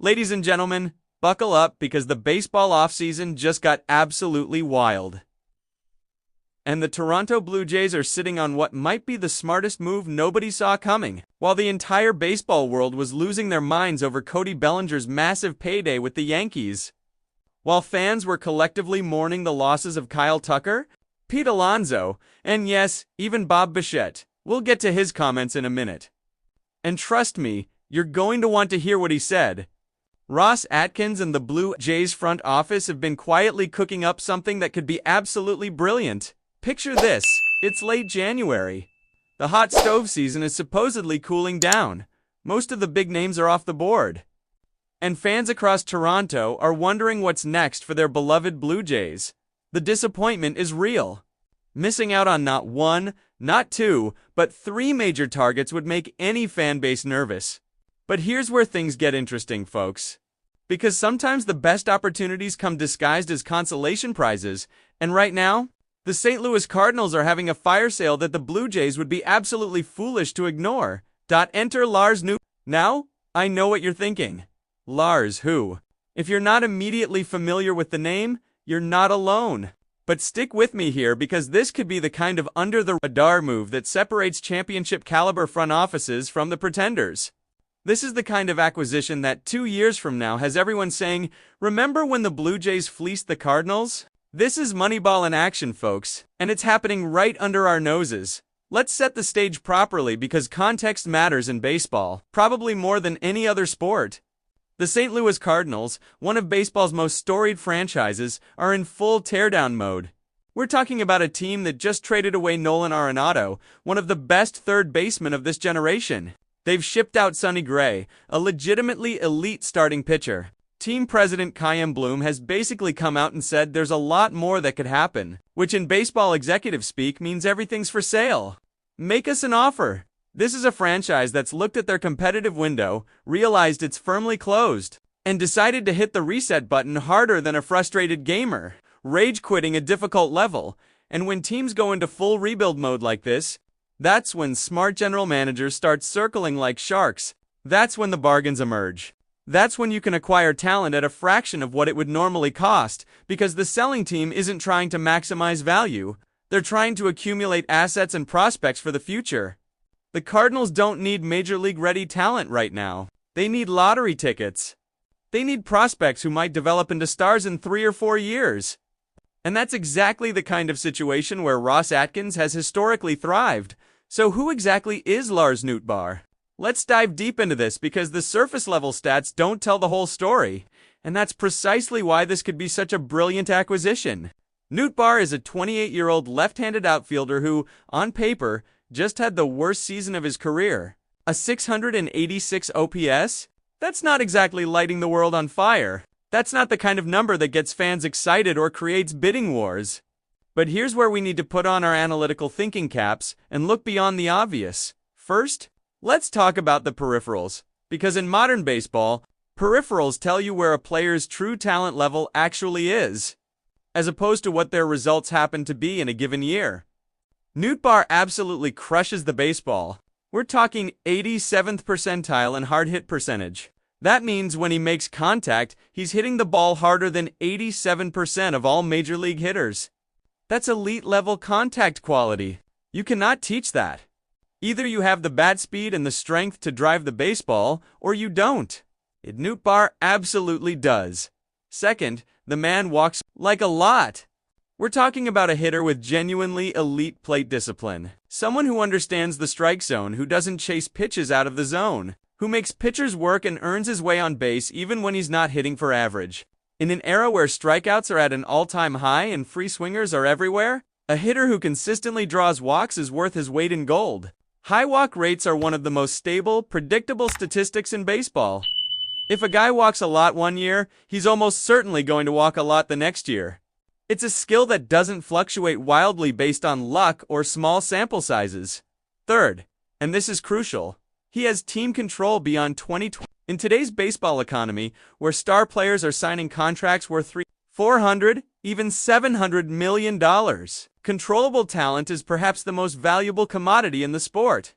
Ladies and gentlemen, buckle up because the baseball offseason just got absolutely wild. And the Toronto Blue Jays are sitting on what might be the smartest move nobody saw coming. While the entire baseball world was losing their minds over Cody Bellinger's massive payday with the Yankees. While fans were collectively mourning the losses of Kyle Tucker, Pete Alonso, and yes, even Bo Bichette. We'll get to his comments in a minute. And trust me, you're going to want to hear what he said. Ross Atkins and the Blue Jays front office have been quietly cooking up something that could be absolutely brilliant. Picture this, it's late January. The hot stove season is supposedly cooling down. Most of the big names are off the board. And fans across Toronto are wondering what's next for their beloved Blue Jays. The disappointment is real. Missing out on not one, not two, but three major targets would make any fan base nervous. But here's where things get interesting, folks. Because sometimes the best opportunities come disguised as consolation prizes, and right now, the St. Louis Cardinals are having a fire sale that the Blue Jays would be absolutely foolish to ignore. Enter Lars Nootbar. Now, I know what you're thinking. Lars who? If you're not immediately familiar with the name, you're not alone. But stick with me here because this could be the kind of under-the-radar move that separates championship-caliber front offices from the pretenders. This is the kind of acquisition that 2 years from now has everyone saying, "Remember when the Blue Jays fleeced the Cardinals?" This is Moneyball in action, folks, and it's happening right under our noses. Let's set the stage properly because context matters in baseball, probably more than any other sport. The St. Louis Cardinals, one of baseball's most storied franchises, are in full teardown mode. We're talking about a team that just traded away Nolan Arenado, one of the best third basemen of this generation. They've shipped out Sonny Gray, a legitimately elite starting pitcher. Team president Chaim Bloom has basically come out and said there's a lot more that could happen, which in baseball executive speak means everything's for sale. Make us an offer. This is a franchise that's looked at their competitive window, realized it's firmly closed, and decided to hit the reset button harder than a frustrated gamer, rage quitting a difficult level. And when teams go into full rebuild mode like this, that's when smart general managers start circling like sharks. That's when the bargains emerge. That's when you can acquire talent at a fraction of what it would normally cost, because the selling team isn't trying to maximize value. They're trying to accumulate assets and prospects for the future. The Cardinals don't need Major League-ready talent right now. They need lottery tickets. They need prospects who might develop into stars in 3 or 4 years. And that's exactly the kind of situation where Ross Atkins has historically thrived. So who exactly is Lars Nootbar? Let's dive deep into this because the surface-level stats don't tell the whole story. And that's precisely why this could be such a brilliant acquisition. Nootbar is a 28-year-old left-handed outfielder who, on paper, just had the worst season of his career. A 686 OPS? That's not exactly lighting the world on fire. That's not the kind of number that gets fans excited or creates bidding wars. But here's where we need to put on our analytical thinking caps and look beyond the obvious. First, let's talk about the peripherals. Because in modern baseball, peripherals tell you where a player's true talent level actually is, as opposed to what their results happen to be in a given year. Nootbar absolutely crushes the baseball. We're talking 87th percentile in hard hit percentage. That means when he makes contact, he's hitting the ball harder than 87% of all major league hitters. That's elite level contact quality. You cannot teach that. Either you have the bat speed and the strength to drive the baseball, or you don't. Nootbar absolutely does. Second, the man walks like a lot. We're talking about a hitter with genuinely elite plate discipline. Someone who understands the strike zone, who doesn't chase pitches out of the zone, who makes pitchers work and earns his way on base even when he's not hitting for average. In an era where strikeouts are at an all-time high and free swingers are everywhere, a hitter who consistently draws walks is worth his weight in gold. High walk rates are one of the most stable, predictable statistics in baseball. If a guy walks a lot one year, he's almost certainly going to walk a lot the next year. It's a skill that doesn't fluctuate wildly based on luck or small sample sizes. Third, and this is crucial, he has team control beyond 2020. In today's baseball economy, where star players are signing contracts worth $400, even $700 million, controllable talent is perhaps the most valuable commodity in the sport.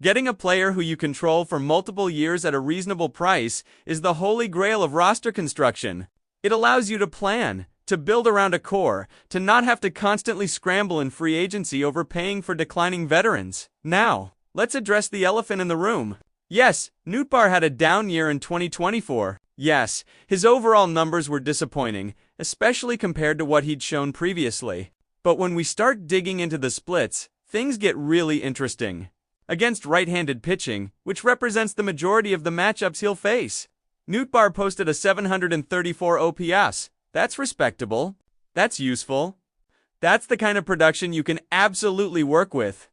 Getting a player who you control for multiple years at a reasonable price is the holy grail of roster construction. It allows you to plan, to build around a core, to not have to constantly scramble in free agency over paying for declining veterans. Now, let's address the elephant in the room. Yes, Nootbar had a down year in 2024. Yes, his overall numbers were disappointing, especially compared to what he'd shown previously. But when we start digging into the splits, things get really interesting. Against right-handed pitching, which represents the majority of the matchups he'll face, Nootbar posted a 734 OPS. That's respectable. That's useful. That's the kind of production you can absolutely work with.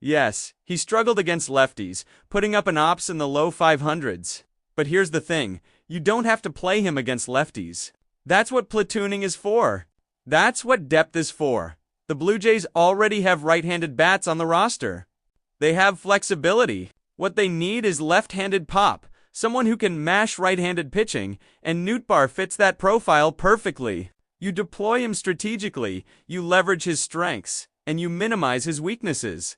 Yes, he struggled against lefties, putting up an OPS in the low 500s. But here's the thing, you don't have to play him against lefties. That's what platooning is for. That's what depth is for. The Blue Jays already have right-handed bats on the roster. They have flexibility. What they need is left-handed pop, someone who can mash right-handed pitching, and Nootbar fits that profile perfectly. You deploy him strategically, you leverage his strengths, and you minimize his weaknesses.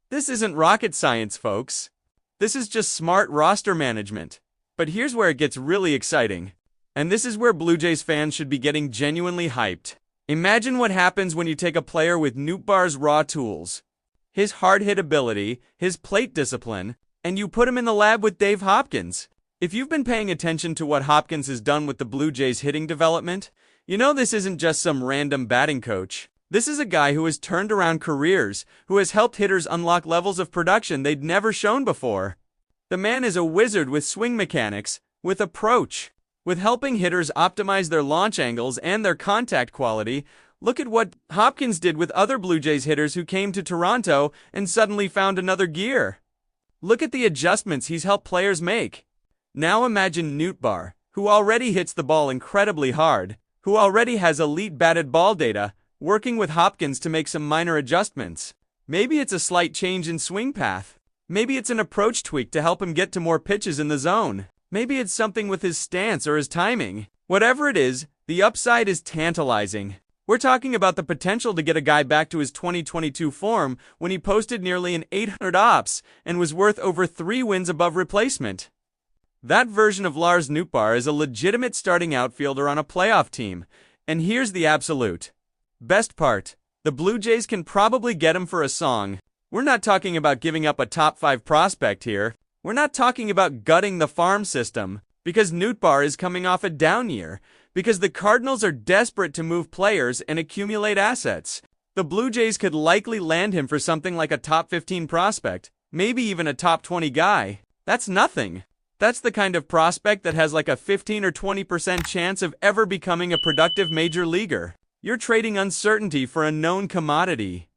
This isn't rocket science, folks. This is just smart roster management. But here's where it gets really exciting. And this is where Blue Jays fans should be getting genuinely hyped. Imagine what happens when you take a player with Nootbar's raw tools, his hard-hit ability, his plate discipline, and you put him in the lab with Dave Hopkins. If you've been paying attention to what Hopkins has done with the Blue Jays' hitting development, you know this isn't just some random batting coach. This is a guy who has turned around careers, who has helped hitters unlock levels of production they'd never shown before. The man is a wizard with swing mechanics, with approach, with helping hitters optimize their launch angles and their contact quality. Look at what Hopkins did with other Blue Jays hitters who came to Toronto and suddenly found another gear. Look at the adjustments he's helped players make. Now imagine Nootbar, who already hits the ball incredibly hard, who already has elite batted ball data, working with Hopkins to make some minor adjustments. Maybe it's a slight change in swing path. Maybe it's an approach tweak to help him get to more pitches in the zone. Maybe it's something with his stance or his timing. Whatever it is, the upside is tantalizing. We're talking about the potential to get a guy back to his 2022 form when he posted nearly an 800 OPS and was worth over 3 wins above replacement. That version of Lars Nootbar is a legitimate starting outfielder on a playoff team. And here's the absolute best part. The Blue Jays can probably get him for a song. We're not talking about giving up a top 5 prospect here. We're not talking about gutting the farm system, because Nootbar is coming off a down year. Because the Cardinals are desperate to move players and accumulate assets. The Blue Jays could likely land him for something like a top 15 prospect, maybe even a top 20 guy. That's nothing. That's the kind of prospect that has like a 15 or 20% chance of ever becoming a productive major leaguer. You're trading uncertainty for a known commodity.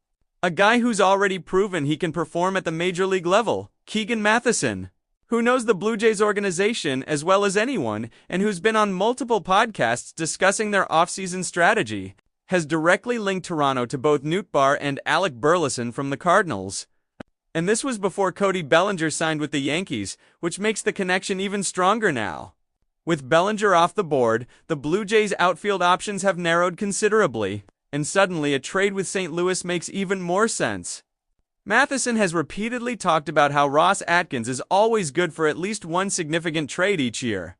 A guy who's already proven he can perform at the major league level, Keegan Matheson, who knows the Blue Jays organization as well as anyone, and who's been on multiple podcasts discussing their offseason strategy, has directly linked Toronto to both Nootbar and Alec Burleson from the Cardinals. And this was before Cody Bellinger signed with the Yankees, which makes the connection even stronger now. With Bellinger off the board, the Blue Jays' outfield options have narrowed considerably, and suddenly a trade with St. Louis makes even more sense. Matheson has repeatedly talked about how Ross Atkins is always good for at least one significant trade each year.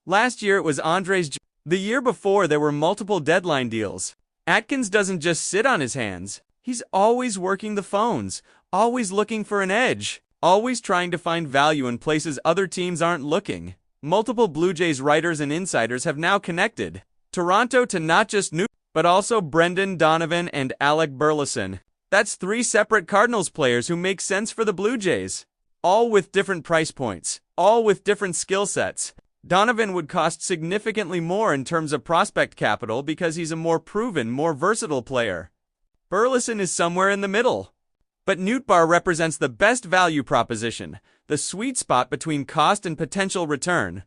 Last year it was Andres. The year before there were multiple deadline deals. Atkins doesn't just sit on his hands. He's always working the phones, always looking for an edge, always trying to find value in places other teams aren't looking. Multiple Blue Jays writers and insiders have now connected Toronto to not just Nootbar, but also Brendan Donovan and Alec Burleson. That's 3 separate Cardinals players who make sense for the Blue Jays. All with different price points, all with different skill sets. Donovan would cost significantly more in terms of prospect capital because he's a more proven, more versatile player. Burleson is somewhere in the middle. But Nootbar represents the best value proposition, the sweet spot between cost and potential return.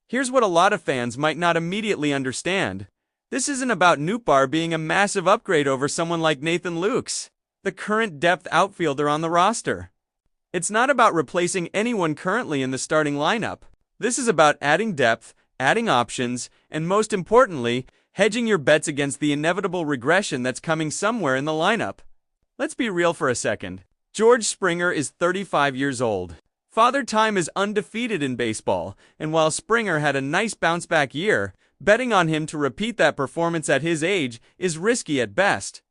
Here's what a lot of fans might not immediately understand. This isn't about Nootbar being a massive upgrade over someone like Nathan Lukes, the current depth outfielder on the roster. It's not about replacing anyone currently in the starting lineup. This is about adding depth, adding options, and most importantly, hedging your bets against the inevitable regression that's coming somewhere in the lineup. Let's be real for a second. George Springer is 35 years old. Father Time is undefeated in baseball, and while Springer had a nice bounce-back year, betting on him to repeat that performance at his age is risky at best.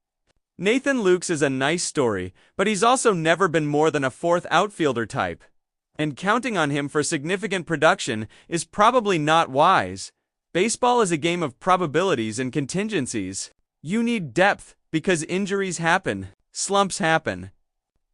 Nathan Lukes is a nice story, but he's also never been more than a fourth outfielder type. And counting on him for significant production is probably not wise. Baseball is a game of probabilities and contingencies. You need depth because injuries happen, slumps happen.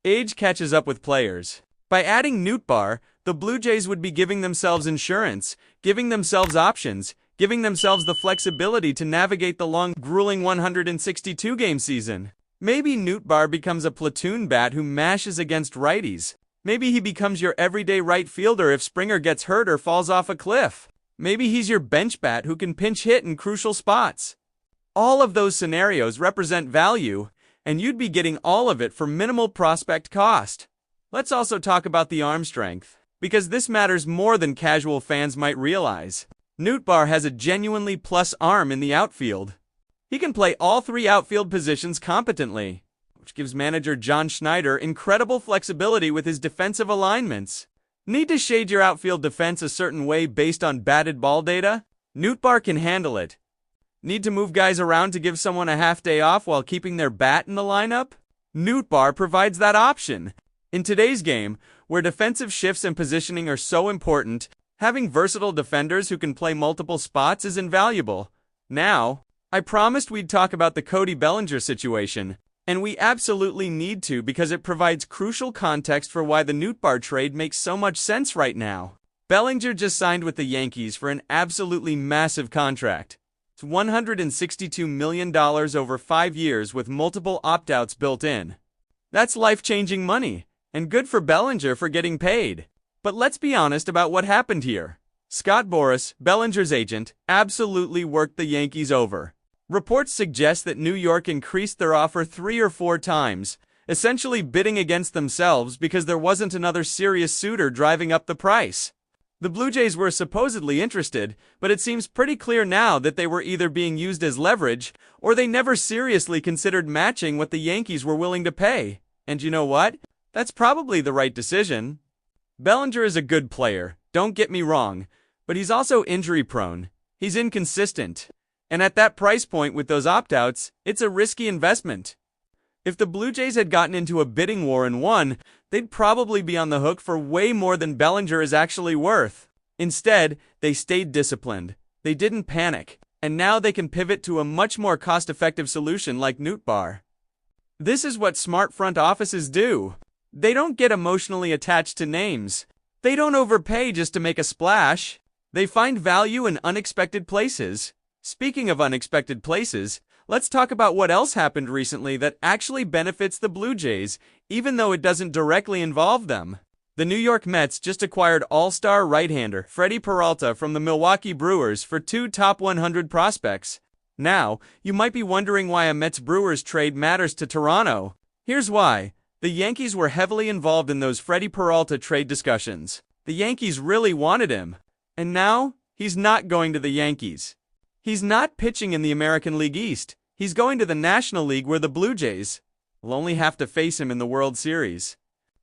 Age catches up with players. By adding Nootbar, the Blue Jays would be giving themselves insurance, giving themselves options, giving themselves the flexibility to navigate the long, grueling 162-game season. Maybe Nootbar becomes a platoon bat who mashes against righties. Maybe he becomes your everyday right fielder if Springer gets hurt or falls off a cliff. Maybe he's your bench bat who can pinch hit in crucial spots. All of those scenarios represent value, and you'd be getting all of it for minimal prospect cost. Let's also talk about the arm strength, because this matters more than casual fans might realize. Nootbar has a genuinely plus arm in the outfield. He can play all three outfield positions competently, which gives manager John Schneider incredible flexibility with his defensive alignments. Need to shade your outfield defense a certain way based on batted ball data? Nootbar can handle it. Need to move guys around to give someone a half day off while keeping their bat in the lineup? Nootbar provides that option. In today's game, where defensive shifts and positioning are so important, having versatile defenders who can play multiple spots is invaluable. Now, I promised we'd talk about the Cody Bellinger situation, and we absolutely need to because it provides crucial context for why the Nootbar trade makes so much sense right now. Bellinger just signed with the Yankees for an absolutely massive contract. It's $162 million over 5 years with multiple opt-outs built in. That's life-changing money. And good for Bellinger for getting paid. But let's be honest about what happened here. Scott Boras, Bellinger's agent, absolutely worked the Yankees over. Reports suggest that New York increased their offer 3 or 4 times, essentially bidding against themselves because there wasn't another serious suitor driving up the price. The Blue Jays were supposedly interested, but it seems pretty clear now that they were either being used as leverage, or they never seriously considered matching what the Yankees were willing to pay. And you know what? That's probably the right decision. Bellinger is a good player, don't get me wrong, but he's also injury-prone. He's inconsistent. And at that price point with those opt-outs, it's a risky investment. If the Blue Jays had gotten into a bidding war and won, they'd probably be on the hook for way more than Bellinger is actually worth. Instead, they stayed disciplined. They didn't panic. And now they can pivot to a much more cost-effective solution like Nootbar. This is what smart front offices do. They don't get emotionally attached to names. They don't overpay just to make a splash. They find value in unexpected places. Speaking of unexpected places, let's talk about what else happened recently that actually benefits the Blue Jays, even though it doesn't directly involve them. The New York Mets just acquired all-star right-hander Freddie Peralta from the Milwaukee Brewers for 2 top 100 prospects. Now, you might be wondering why a Mets-Brewers trade matters to Toronto. Here's why. The Yankees were heavily involved in those Freddie Peralta trade discussions. The Yankees really wanted him. And now, he's not going to the Yankees. He's not pitching in the American League East. He's going to the National League where the Blue Jays will only have to face him in the World Series.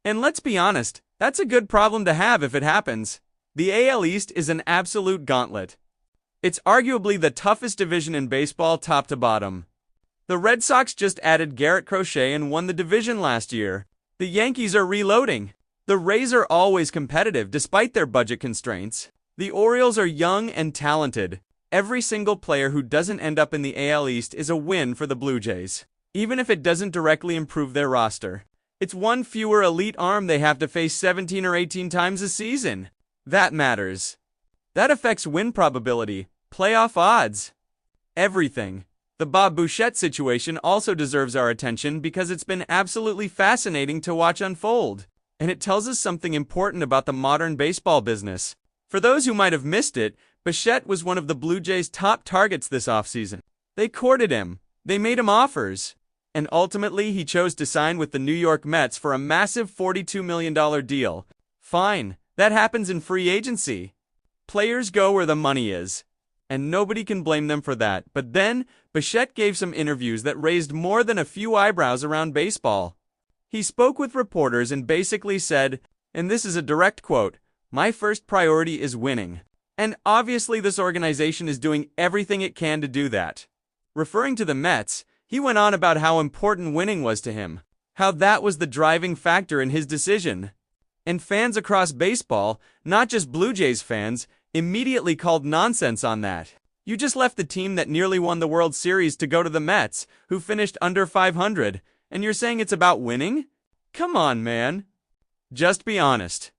And let's be honest, that's a good problem to have if it happens. The AL East is an absolute gauntlet. It's arguably the toughest division in baseball top to bottom. The Red Sox just added Garrett Crochet and won the division last year. The Yankees are reloading. The Rays are always competitive despite their budget constraints. The Orioles are young and talented. Every single player who doesn't end up in the AL East is a win for the Blue Jays, even if it doesn't directly improve their roster. It's one fewer elite arm they have to face 17 or 18 times a season. That matters. That affects win probability, playoff odds, everything. The Bo Bichette situation also deserves our attention because it's been absolutely fascinating to watch unfold, and it tells us something important about the modern baseball business. For those who might have missed it, Bichette was one of the Blue Jays' top targets this offseason. They courted him, they made him offers, and ultimately he chose to sign with the New York Mets for a massive $42 million deal. Fine, that happens in free agency. Players go where the money is, and nobody can blame them for that. But then, Bichette gave some interviews that raised more than a few eyebrows around baseball. He spoke with reporters and basically said, and this is a direct quote, "My first priority is winning. And obviously this organization is doing everything it can to do that." Referring to the Mets, he went on about how important winning was to him, how that was the driving factor in his decision. And fans across baseball, not just Blue Jays fans, immediately called nonsense on that. You just left the team that nearly won the World Series to go to the Mets, who finished under 500, and you're saying it's about winning? Come on, man. Just be honest.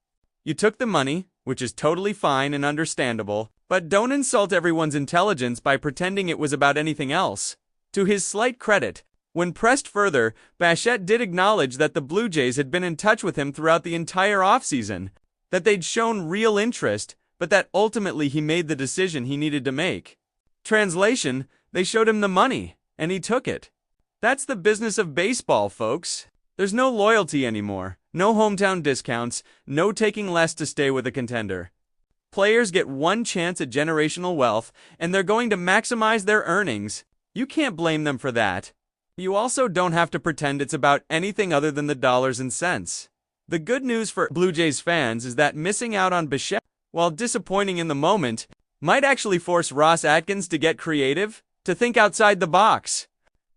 You took the money, which is totally fine and understandable, but don't insult everyone's intelligence by pretending it was about anything else. To his slight credit, when pressed further, Bichette did acknowledge that the Blue Jays had been in touch with him throughout the entire offseason, that they'd shown real interest, but that ultimately he made the decision he needed to make. Translation, they showed him the money, and he took it. That's the business of baseball, folks. There's no loyalty anymore, no hometown discounts, no taking less to stay with a contender. Players get one chance at generational wealth, and they're going to maximize their earnings. You can't blame them for that. You also don't have to pretend it's about anything other than the dollars and cents. The good news for Blue Jays fans is that missing out on Bichette, while disappointing in the moment, might actually force Ross Atkins to get creative, to think outside the box,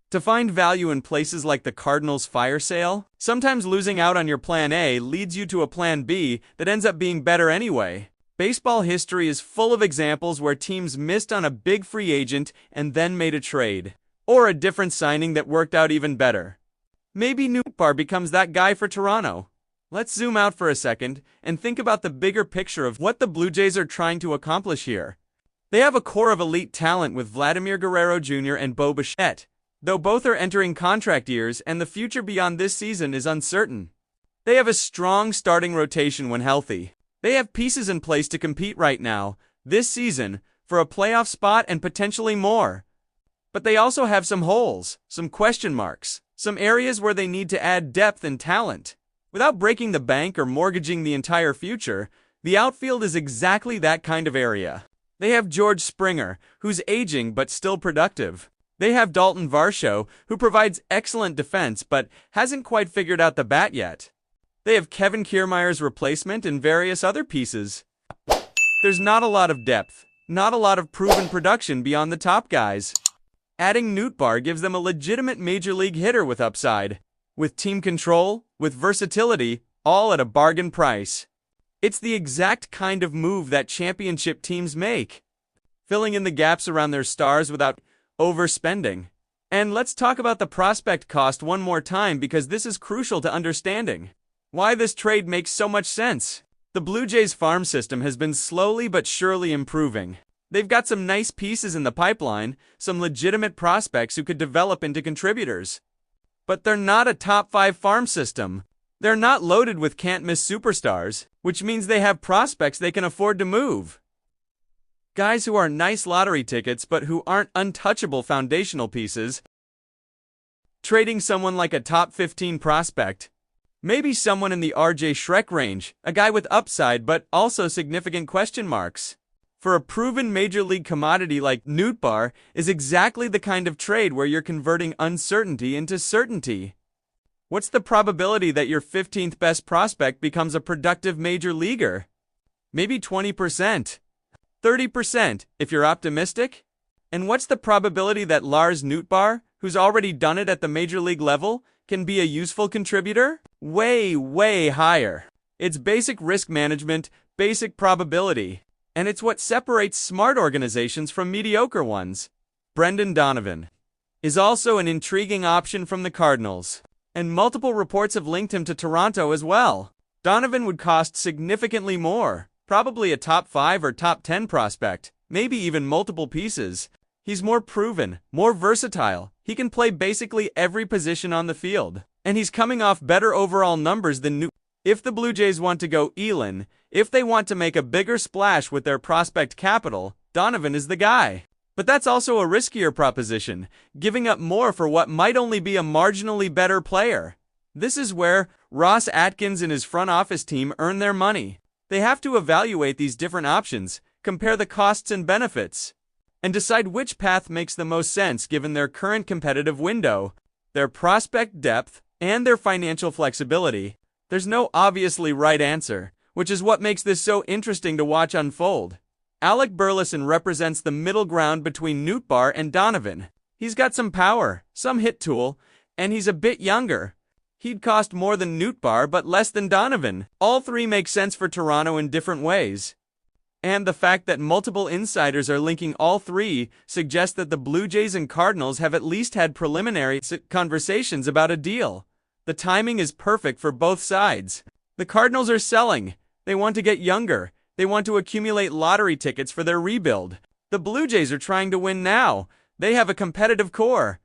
to find value in places like the Cardinals' fire sale. Sometimes losing out on your plan A leads you to a plan B that ends up being better anyway. Baseball history is full of examples where teams missed on a big free agent and then made a trade, or a different signing that worked out even better. Maybe Nootbar becomes that guy for Toronto. Let's zoom out for a second and think about the bigger picture of what the Blue Jays are trying to accomplish here. They have a core of elite talent with Vladimir Guerrero Jr. and Bo Bichette, though both are entering contract years and the future beyond this season is uncertain. They have a strong starting rotation when healthy. They have pieces in place to compete right now, this season, for a playoff spot and potentially more. But they also have some holes, some question marks, some areas where they need to add depth and talent. Without breaking the bank or mortgaging the entire future, the outfield is exactly that kind of area. They have George Springer, who's aging but still productive. They have Dalton Varsho, who provides excellent defense but hasn't quite figured out the bat yet. They have Kevin Kiermaier's replacement and various other pieces. There's not a lot of depth, not a lot of proven production beyond the top guys. Adding Nootbar gives them a legitimate major league hitter with upside, with team control, with versatility, all at a bargain price. It's the exact kind of move that championship teams make, filling in the gaps around their stars without overspending. And let's talk about the prospect cost one more time because this is crucial to understanding why this trade makes so much sense. The Blue Jays farm system has been slowly but surely improving. They've got some nice pieces in the pipeline, some legitimate prospects who could develop into contributors. But they're not a top 5 farm system. They're not loaded with can't-miss superstars, which means they have prospects they can afford to move. Guys who are nice lottery tickets but who aren't untouchable foundational pieces. Trading someone like a top 15 prospect. Maybe someone in the RJ Shrek range, a guy with upside but also significant question marks. For a proven major league commodity like Nootbar is exactly the kind of trade where you're converting uncertainty into certainty. What's the probability that your 15th best prospect becomes a productive major leaguer? Maybe 20%. 30% if you're optimistic? And what's the probability that Lars Nootbar, who's already done it at the major league level, can be a useful contributor? Way, way higher. It's basic risk management, basic probability. And it's what separates smart organizations from mediocre ones. Brendan Donovan is also an intriguing option from the Cardinals, and multiple reports have linked him to Toronto as well. Donovan would cost significantly more, probably a top 5 or top 10 prospect, maybe even multiple pieces. He's more proven, more versatile. He can play basically every position on the field, and he's coming off better overall numbers than Nootbar. If the Blue Jays want to go Elin, if they want to make a bigger splash with their prospect capital, Donovan is the guy. But that's also a riskier proposition, giving up more for what might only be a marginally better player. This is where Ross Atkins and his front office team earn their money. They have to evaluate these different options, compare the costs and benefits, and decide which path makes the most sense given their current competitive window, their prospect depth, and their financial flexibility. There's no obviously right answer, which is what makes this so interesting to watch unfold. Alec Burleson represents the middle ground between Nootbar and Donovan. He's got some power, some hit tool, and he's a bit younger. He'd cost more than Nootbar but less than Donovan. All three make sense for Toronto in different ways. And the fact that multiple insiders are linking all three suggests that the Blue Jays and Cardinals have at least had preliminary conversations about a deal. The timing is perfect for both sides. The Cardinals are selling. They want to get younger. They want to accumulate lottery tickets for their rebuild. The Blue Jays are trying to win now. They have a competitive core.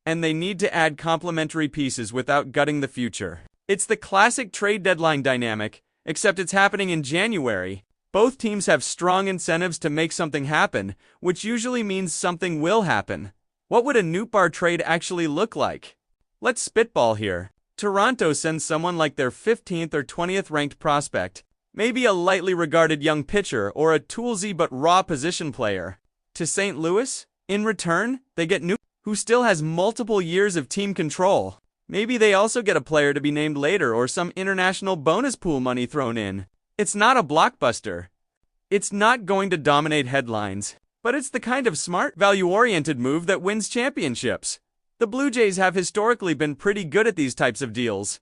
And they need to add complementary pieces without gutting the future. It's the classic trade deadline dynamic, except it's happening in January. Both teams have strong incentives to make something happen, which usually means something will happen. What would a Nootbar trade actually look like? Let's spitball here. Toronto sends someone like their 15th or 20th ranked prospect, maybe a lightly regarded young pitcher or a toolsy but raw position player, to St. Louis. In return, they get Nootbar, who still has multiple years of team control. Maybe they also get a player to be named later or some international bonus pool money thrown in. It's not a blockbuster. It's not going to dominate headlines, but it's the kind of smart, value-oriented move that wins championships. The Blue Jays have historically been pretty good at these types of deals.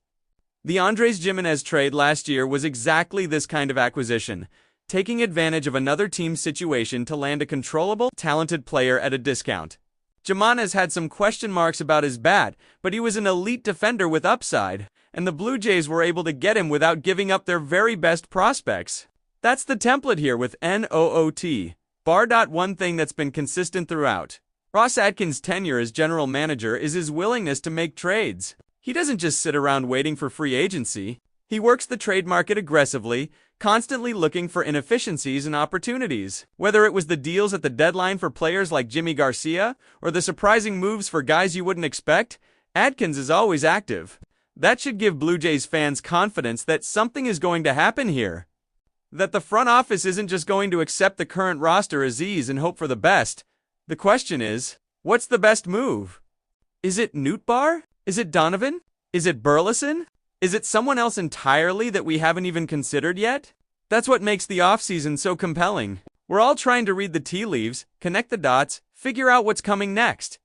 The Andrés Giménez trade last year was exactly this kind of acquisition, taking advantage of another team's situation to land a controllable, talented player at a discount. Giménez had some question marks about his bat, but he was an elite defender with upside, and the Blue Jays were able to get him without giving up their very best prospects. That's the template here with NOOT. Bar. One thing that's been consistent throughout Ross Atkins' tenure as general manager is his willingness to make trades. He doesn't just sit around waiting for free agency. He works the trade market aggressively, constantly looking for inefficiencies and opportunities. Whether it was the deals at the deadline for players like Jimmy Garcia, or the surprising moves for guys you wouldn't expect, Atkins is always active. That should give Blue Jays fans confidence that something is going to happen here. That the front office isn't just going to accept the current roster as is and hope for the best. The question is, what's the best move? Is it Nootbar? Is it Donovan? Is it Burleson? Is it someone else entirely that we haven't even considered yet? That's what makes the offseason so compelling. We're all trying to read the tea leaves, connect the dots, figure out what's coming next.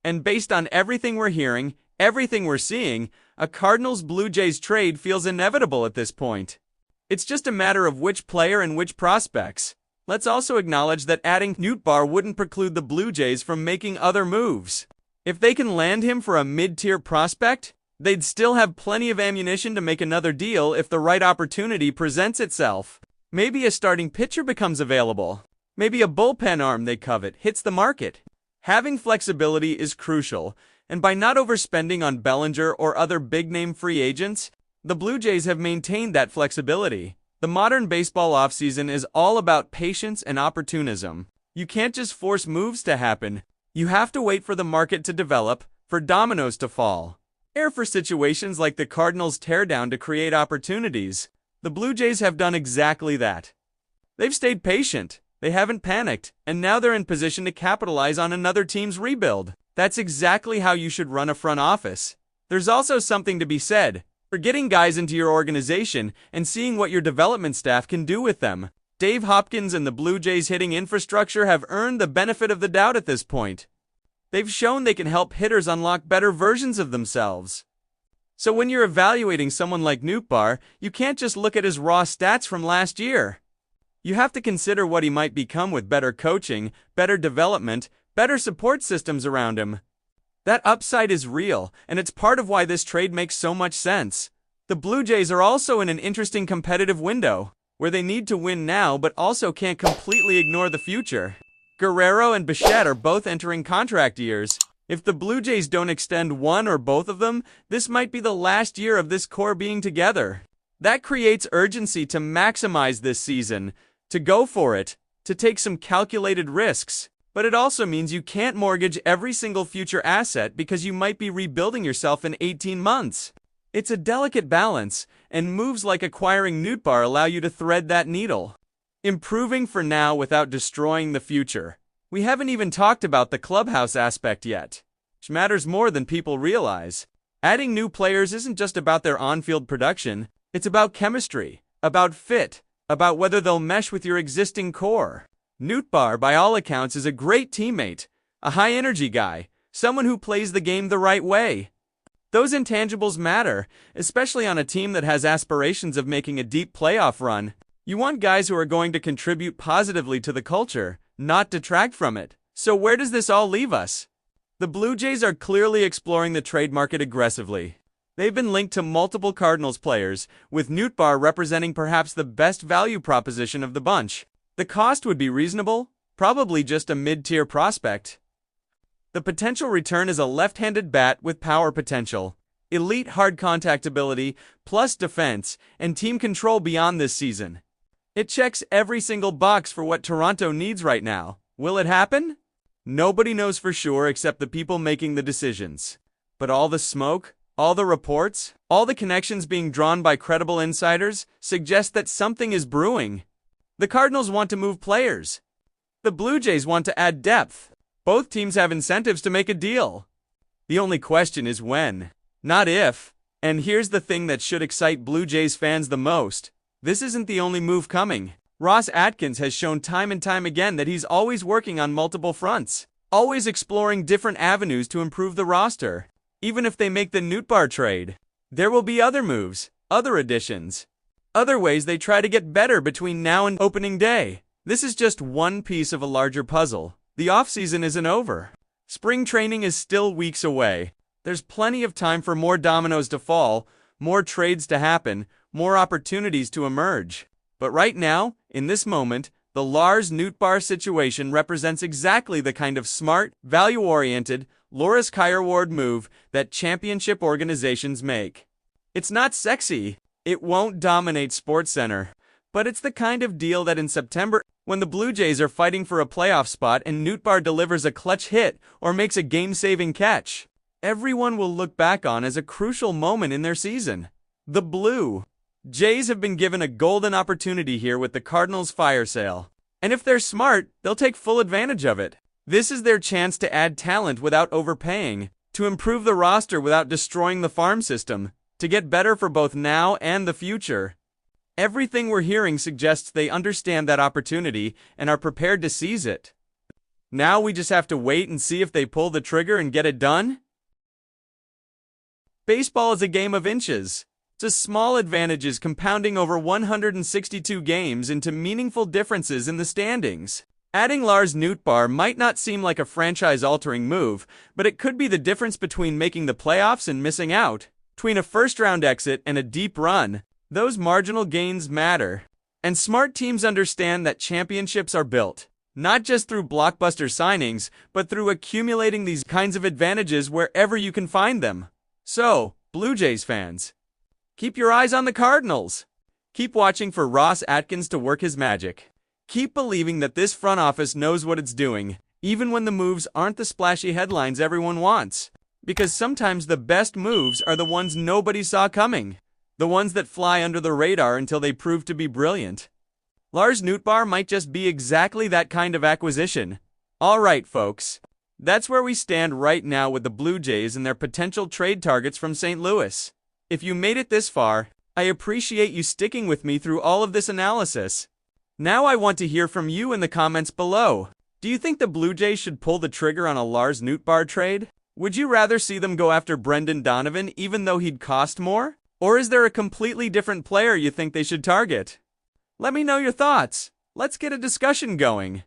And based on everything we're hearing, everything we're seeing, a Cardinals-Blue Jays trade feels inevitable at this point. It's just a matter of which player and which prospects. Let's also acknowledge that adding Nootbar wouldn't preclude the Blue Jays from making other moves. If they can land him for a mid-tier prospect, they'd still have plenty of ammunition to make another deal if the right opportunity presents itself. Maybe a starting pitcher becomes available. Maybe a bullpen arm they covet hits the market. Having flexibility is crucial, and by not overspending on Bellinger or other big-name free agents, the Blue Jays have maintained that flexibility. The modern baseball offseason is all about patience and opportunism. You can't just force moves to happen. You have to wait for the market to develop, for dominoes to fall. Prepare for situations like the Cardinals' teardown to create opportunities. The Blue Jays have done exactly that. They've stayed patient, they haven't panicked, and now they're in position to capitalize on another team's rebuild. That's exactly how you should run a front office. There's also something to be said for getting guys into your organization and seeing what your development staff can do with them. Dave Hopkins and the Blue Jays hitting infrastructure have earned the benefit of the doubt at this point. They've shown they can help hitters unlock better versions of themselves. So when you're evaluating someone like Nootbar, you can't just look at his raw stats from last year. You have to consider what he might become with better coaching, better development, better support systems around him. That upside is real, and it's part of why this trade makes so much sense. The Blue Jays are also in an interesting competitive window, where they need to win now but also can't completely ignore the future. Guerrero and Bichette are both entering contract years. If the Blue Jays don't extend one or both of them, this might be the last year of this core being together. That creates urgency to maximize this season, to go for it, to take some calculated risks. But it also means you can't mortgage every single future asset because you might be rebuilding yourself in 18 months. It's a delicate balance, and moves like acquiring Nootbar allow you to thread that needle. Improving for now without destroying the future. We haven't even talked about the clubhouse aspect yet, which matters more than people realize. Adding new players isn't just about their on-field production, it's about chemistry, about fit, about whether they'll mesh with your existing core. Nootbar, by all accounts, is a great teammate, a high-energy guy, someone who plays the game the right way. Those intangibles matter, especially on a team that has aspirations of making a deep playoff run. You want guys who are going to contribute positively to the culture, not detract from it. So where does this all leave us? The Blue Jays are clearly exploring the trade market aggressively. They've been linked to multiple Cardinals players, with Nootbar representing perhaps the best value proposition of the bunch. The cost would be reasonable, probably just a mid-tier prospect. The potential return is a left-handed bat with power potential, elite hard contact ability, plus defense, and team control beyond this season. It checks every single box for what Toronto needs right now. Will it happen? Nobody knows for sure except the people making the decisions. But all the smoke, all the reports, all the connections being drawn by credible insiders suggest that something is brewing. The Cardinals want to move players. The Blue Jays want to add depth. Both teams have incentives to make a deal. The only question is when, not if. And here's the thing that should excite Blue Jays fans the most. This isn't the only move coming. Ross Atkins has shown time and time again that he's always working on multiple fronts, always exploring different avenues to improve the roster. Even if they make the Nootbar trade, there will be other moves, other additions, other ways they try to get better between now and opening day. This is just one piece of a larger puzzle. The offseason isn't over. Spring training is still weeks away. There's plenty of time for more dominoes to fall, more trades to happen, more opportunities to emerge. But right now, in this moment, the Lars Nootbar situation represents exactly the kind of smart, value-oriented, Loris Kierward move that championship organizations make. It's not sexy. It won't dominate SportsCenter. But it's the kind of deal that in September, when the Blue Jays are fighting for a playoff spot and Nootbar delivers a clutch hit or makes a game-saving catch, everyone will look back on as a crucial moment in their season. The Blue Jays have been given a golden opportunity here with the Cardinals' fire sale. And if they're smart, they'll take full advantage of it. This is their chance to add talent without overpaying, to improve the roster without destroying the farm system, to get better for both now and the future. Everything we're hearing suggests they understand that opportunity and are prepared to seize it. Now we just have to wait and see if they pull the trigger and get it done. Baseball is a game of inches. It's small advantages compounding over 162 games into meaningful differences in the standings. Adding Lars Nootbar might not seem like a franchise-altering move, but it could be the difference between making the playoffs and missing out. Between a first-round exit and a deep run, those marginal gains matter. And smart teams understand that championships are built, not just through blockbuster signings, but through accumulating these kinds of advantages wherever you can find them. So, Blue Jays fans, keep your eyes on the Cardinals. Keep watching for Ross Atkins to work his magic. Keep believing that this front office knows what it's doing, even when the moves aren't the splashy headlines everyone wants. Because sometimes the best moves are the ones nobody saw coming. The ones that fly under the radar until they prove to be brilliant. Lars Nootbar might just be exactly that kind of acquisition. Alright folks, that's where we stand right now with the Blue Jays and their potential trade targets from St. Louis. If you made it this far, I appreciate you sticking with me through all of this analysis. Now I want to hear from you in the comments below. Do you think the Blue Jays should pull the trigger on a Lars Nootbar trade? Would you rather see them go after Brendan Donovan even though he'd cost more? Or is there a completely different player you think they should target? Let me know your thoughts. Let's get a discussion going.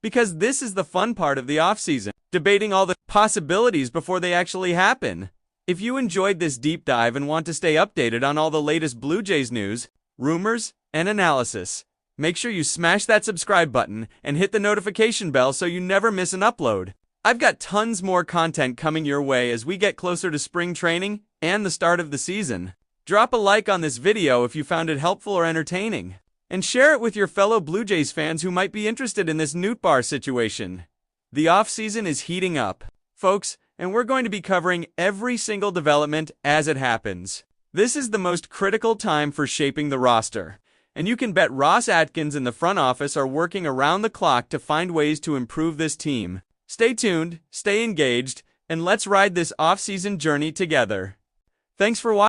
Because this is the fun part of the offseason, debating all the possibilities before they actually happen. If you enjoyed this deep dive and want to stay updated on all the latest Blue Jays news, rumors, and analysis, make sure you smash that subscribe button and hit the notification bell so you never miss an upload. I've got tons more content coming your way as we get closer to spring training and the start of the season. Drop a like on this video if you found it helpful or entertaining. And share it with your fellow Blue Jays fans who might be interested in this Nootbar situation. The offseason is heating up, folks, and we're going to be covering every single development as it happens. This is the most critical time for shaping the roster. And you can bet Ross Atkins and the front office are working around the clock to find ways to improve this team. Stay tuned, stay engaged, and let's ride this off-season journey together. Thanks for watching.